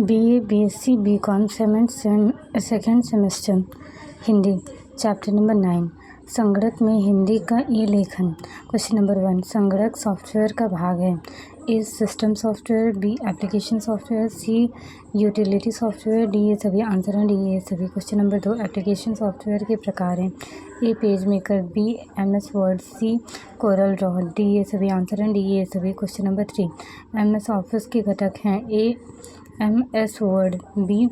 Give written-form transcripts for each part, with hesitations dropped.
BA BSc BCom second semester Hindi chapter number 9 संगणक में हिंदी का ई लेखन। क्वेश्चन नंबर 1 संगणक सॉफ्टवेयर का भाग है। A system software, B application software, C utility software, D ये सभी आंसर हैं, डी ये सभी। क्वेश्चन नंबर 2 एप्लीकेशन सॉफ्टवेयर के प्रकार हैं। A page maker, B MS Word, C Corel Draw, D ये सभी आंसर हैं, डी ये सभी। क्वेश्चन नंबर 3 MS ऑफिस के घटक हैं। A MS Word, B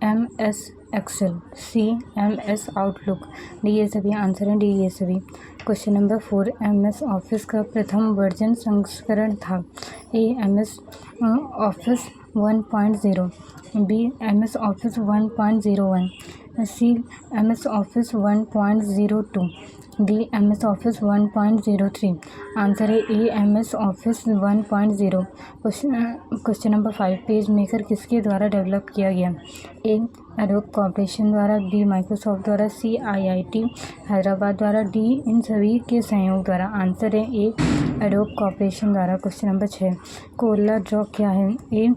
MS Excel, C MS Outlook, D ये सभी आंसर हैं, डी ये सभी। क्वेश्चन नंबर 4 MS ऑफिस का प्रथम वर्जन संस्करण था। A MS office 1.0, B MS office 1.01, C MS office 1.02, D MS office 1.03। Answer है A MS office 1.0। Question number 5 page maker किसके द्वारा डेवलप किया गया। ए एडोब कॉर्पोरेशन द्वारा, बी माइक्रोसॉफ्ट द्वारा, सी IIT हैदराबाद द्वारा, डी इन सभी के सहयोग द्वारा। आंसर है ए एडोब कॉर्पोरेशन द्वारा। क्वेश्चन नंबर 6 कोरल ड्रॉ क्या है। A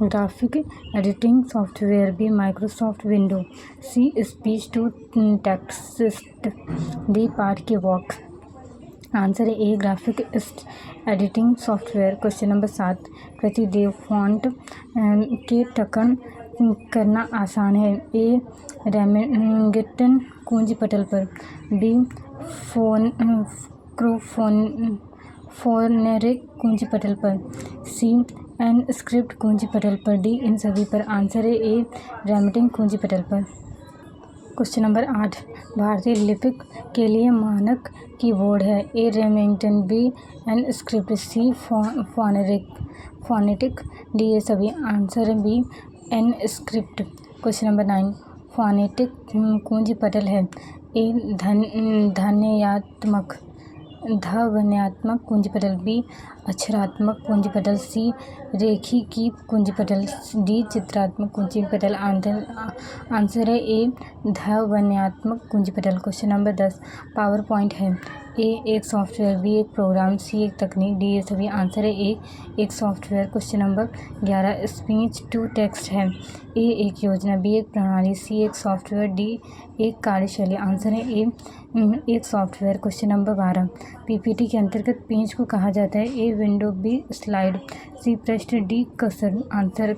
graphic editing software, B Microsoft window, C speech to text, D पार्ट के वॉक। आंसर है A graphic editing software. Question number 7 प्रतिदेव फॉन्ट के टकन करना आसान है। ए रेमिंगटन कुंजी पटल पर, बी फोनेरिक कुंजी पटल पर, सी एन स्क्रिप्ट कुंजी पटल पर, डी इन सभी पर। आंसर है ए रेमिंगटन कुंजी पटल पर। क्वेश्चन नंबर 8 भारतीय लिपिक के लिए मानक कीबोर्ड है। A Remington, B InScript, C phonetic, D ये सभी। आंसर है B InScript. Question number 9 phonetic कुंजी पटल है। ए ध्वन्यात्मक कुंजी पटल, बी अक्षरात्मक कुंजी पटल, सी रेखीय कुंजी पटल, डी चित्रात्मक कुंजी पटल। आंसर है ए ध्वन्यात्मक कुंजी पटल। क्वेश्चन नंबर 10 पावर पॉइंट है। ए एक सॉफ्टवेयर, बी एक प्रोग्राम, सी एक तकनीक, डी ये सभी। आंसर है ए एक software. Question number 11 speech to text है। ए एक योजना, बी एक प्रणाली, सी एक सॉफ्टवेयर, डी एक कार्यशैली। आंसर है ए एक सॉफ्टवेयर। क्वेश्चन नंबर 12 PPT के अंतर्गत पेज को कहा जाता है। A window, B slide, C पृष्ठ, डी कर्सर। आंसर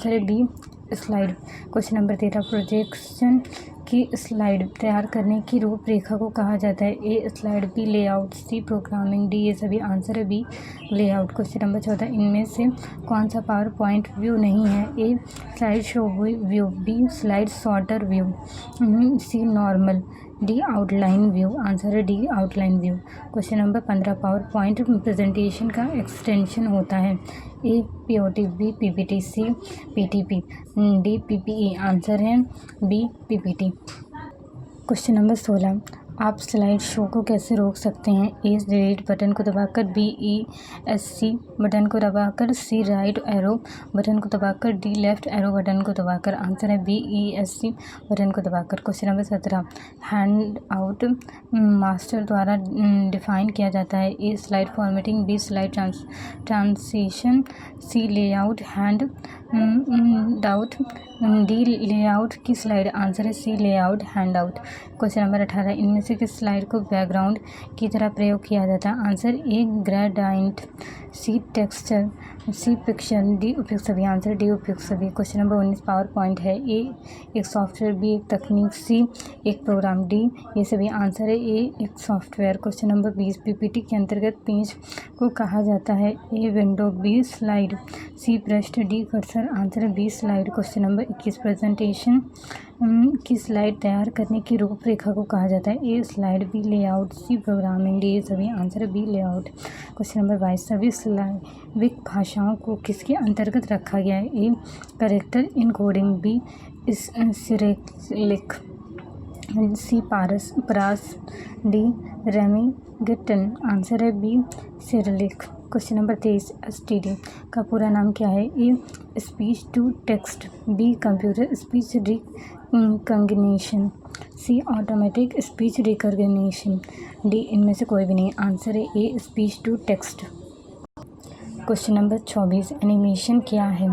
है B slide. Question number 13 projection की स्लाइड तैयार करने की रूपरेखा को कहा जाता है। A slide, B layout, C programming, D ये सभी। आंसर है बी लेआउट। क्वेश्चन नंबर 14 इनमें से कौन सा पावर पॉइंट व्यू नहीं है। A slide show view, B slide sorter view, C normal, D outline view. Answer है D outline view. Question number 15 PowerPoint presentation का एक्सटेंशन होता है। A POT, B PPT, C PTP, D PPE। Answer है B PPT। Question number 16 आप slide show को कैसे रोक सकते हैं। ए डिलीट बटन को दबाकर, बी ESC बटन को दबाकर, सी राइट एरो बटन को दबाकर, डी लेफ्ट एरो बटन को दबाकर। आंसर है बी ESC बटन को दबाकर। Question number 17 handout master द्वारा डिफाइन किया जाता है। A slide formatting, B slide transition, C layout handout, D layout की स्लाइड। आंसर है C layout handout. Question number 18 इनमें से किस स्लाइड को बैकग्राउंड की तरह प्रयोग किया जाता है। Answer A gradient, C texture, C picture, D उपयुक्त सभी। आंसर डी उपयुक्त सभी। क्वेश्चन नंबर 19 पावर पॉइंट है। ए एक सॉफ्टवेयर, बी एक तकनीक, सी एक प्रोग्राम, डी ये सभी। आंसर है ए एक सॉफ्टवेयर। क्वेश्चन नंबर 20 PPT के अंतर्गत पेज को कहा जाता है। A window, B slide, C पृष्ठ, डी कर्सर। आंसर है B slide. Question number 21 presentation की स्लाइड तैयार करने की रूपरेखा को कहा जाता है। A slide, B layout, C programming, D ये सभी। आंसर है बी लेआउट। क्वेश्चन नंबर 22 सभी स्लाविक भाषाओं को किसके अंतर्गत रखा गया है। A character encoding, B Cyrillic, C पारस, डी रेमिंगटन। आंसर है B Cyrillic. Question number 23 STD का पूरा नाम क्या है। A speech to text, B computer speech recognition, C automatic speech recognition, D इनमें से कोई भी नहीं। आंसर है A speech to text. Question number 24 animation क्या है?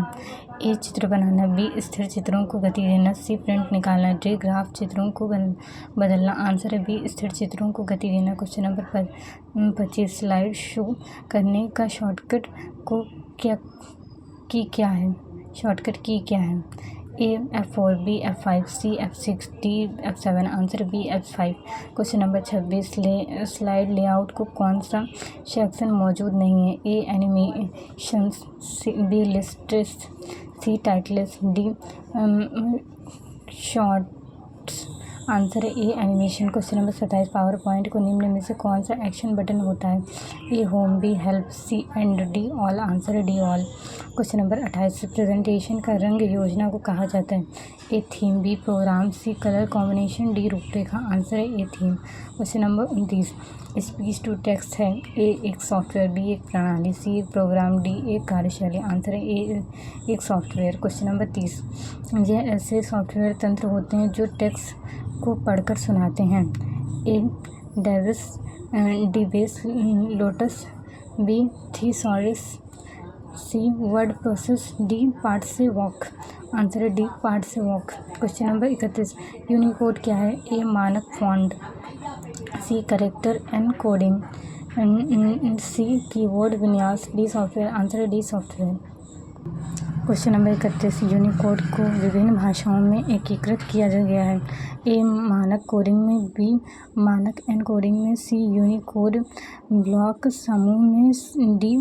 ए चित्र बनाना, बी स्थिर चित्रों को गति देना, सी प्रिंट निकालना, डी ग्राफ चित्रों को बदलना। आंसर है बी स्थिर चित्रों को गति देना। क्वेश्चन नंबर 25 स्लाइड शो करने का शॉर्टकट क्या है? शॉर्टकट की क्या है? A F4, B F5, C F6, D F7। Answer B F5। Question number 26 slide layout को कौन सा सेक्शन मौजूद नहीं है? A animations, B lists, C titles, D shorts. Answer है A animation. Question number 27 PowerPoint को निम्न में से कौन सा एक्शन बटन होता है? A home, B help, C end, D all. Answer है D all. Question number 28 presentation का रंग योजना को कहा जाता है? A theme, B program, C colour combination, D रूपरेखा। आंसर है A theme. Question number 29 speech to text है? ए एक सॉफ्टवेयर, बी एक प्रणाली, सी एक प्रोग्राम, डी एक कार्यशैली। आंसर है ए एक सॉफ्टवेयर। क्वेश्चन नंबर 30 यह ऐसे सॉफ्टवेयर तंत्र होते हैं जो टेक्स्ट को पढ़कर सुनाते हैं? ए डेविस Lotus, B thesaurus, C word process, D पार्ट से वॉक। आंसर है डी पार्ट से वॉक। क्वेश्चन नंबर 31 यूनिकोड क्या है? ए मानक font, C character encoding, C keyboard विन्यास, डी सॉफ्टवेयर। आंसर है D software. Question number 31 Unicode को विभिन्न भाषाओं में एकीकृत किया गया है? ए मानक कोडिंग में, बी मानक एनकोडिंग में, सी यूनिकोड ब्लॉक समूह में, डी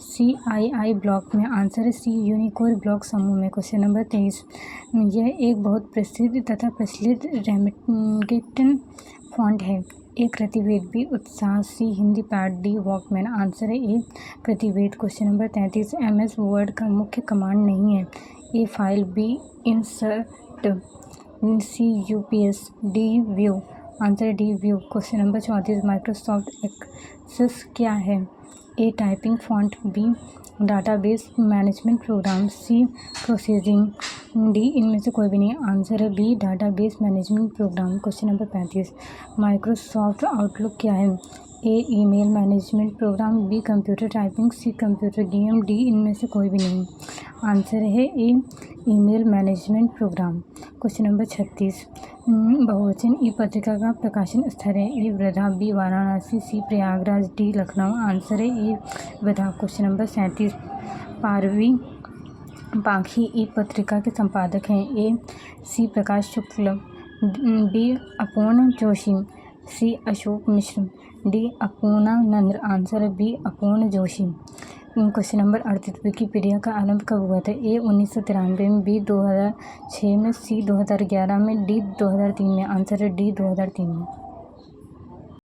CII ब्लॉक में। आंसर है सी यूनिकोड ब्लॉक समूह में। क्वेश्चन नंबर 23 यह एक बहुत प्रसिद्ध तथा प्रचलित रैमिंगटन फॉन्ट है? ए प्रतिवेद, बी उत्साह, C Hindi pad, D Walkman. Answer है ए प्रतिवेद। क्वेश्चन नंबर 33 MS वर्ड का मुख्य कमांड नहीं है? A file, B insert, C UPS, D view. Answer है D view. Question number 34 Microsoft Access क्या है? A typing font, B database management program, C processing, D इनमें से कोई भी नहीं। आंसर है B database management program. Question number 35 Microsoft Outlook क्या है? A email management program, B computer typing, C computer game, D इनमें से कोई भी नहीं। आंसर है A email management program. Question number 36 Bahuvachan e पत्रिका का प्रकाशन स्थल है? A Wardha, B Varanasi, C Prayagraj, D Lucknow. Answer है ए वर्धा। क्वेश्चन नंबर 37 पारवी पाखी ई पत्रिका के संपादक हैं? ए सी प्रकाश शुक्ल, बी अपूर्ण जोशी, सी अशोक मिश्र, डी अपूर्णा नंद। आंसर है बी अपूर्ण जोशी। क्वेश्चन नंबर 38 विकिपीडिया का आरंभ कब हुआ था? ए 1993 में, बी 2006 में, सी 2011 में, डी 2003 में। आंसर है डी 2003 में।